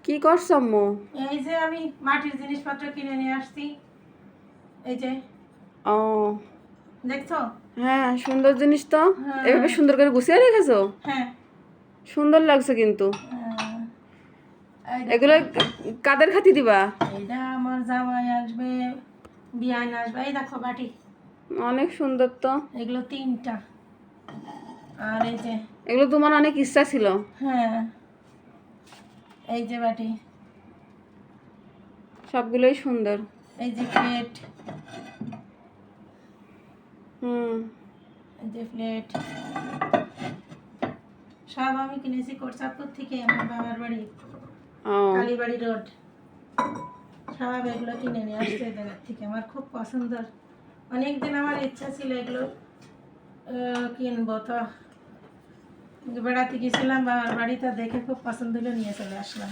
কি করছ আম্মু? এই যে আমি মাটির জিনিসপত্র কিনে নিয়ে আসছি। এই যে ও দেখছো? হ্যাঁ, সুন্দর জিনিস তো। হ্যাঁ এভাবে সুন্দর করে গুছিয়ে রেখেছো, হ্যাঁ। সুন্দর লাগছে কিন্তু। এই এগুলো দেখো, কাদের খাতি দিবা? এটা আমার জামাই আসবে, বিয়ান আসবে। এই দেখো বাটি, অনেক সুন্দর তো। এগুলো 3টা। আর এই যে এগুলো তোমার অনেক ইচ্ছা ছিল। হ্যাঁ, এই যে বাটি, সবগুলোই সুন্দর। এই যে প্লেট, হুম। এই যে প্লেট, সব আমি কিনেছি কোটচাঁদপুর থেকে, আমার বাবার বাড়ি ও কালীবাড়ি রোড। সব এগুলো কিনে নিয়ে আসছে এই জায়গার থেকে, আমার খুব পছন্দের। অনেকদিন আমার ইচ্ছা ছিল এগুলো কিনবো, তো বেড়াতে গেছিলাম বাবার বাড়িতে, দেখে খুব পছন্দ হলো, নিয়ে চলে আসলাম।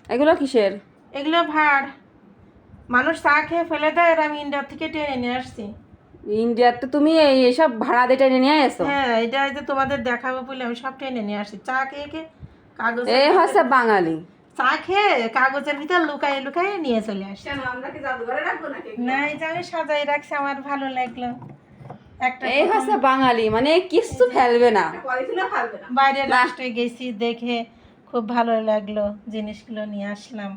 এগুলো কিসের? এগুলো ভাড়, মানুষ চা খেয়ে ফেলে দেয়, আর আমি ইন্ডিয়া থেকে টেনে নিয়ে আসছি। ইন্ডিয়াতে তুমি এইসব ভাড়া দিয়ে টেনে নিয়ে এসো? হ্যাঁ, এটা এই যে তোমাদের দেখাবো বলে আমি সব টেনে নিয়ে আসছি। চা খেয়ে খেয়ে কাগজের এই ভিতরে- হচ্ছে বাঙালি। চা খেয়ে কাগজের ভিতর লুকাই লুকাই নিয়ে চলে আসছি। আমরা কি জাদুঘরে রাখবো নাকি? না, এই যে আমি সাজাই রাখছি, আমার ভালো লাগলো। একটা এই হচ্ছে বাঙালি, মানে কিচ্ছু ফেলবে না। বাইরের রাষ্ট্রে গেছি, দেখে খুব ভালো লাগলো, জিনিসগুলো নিয়ে আসলাম।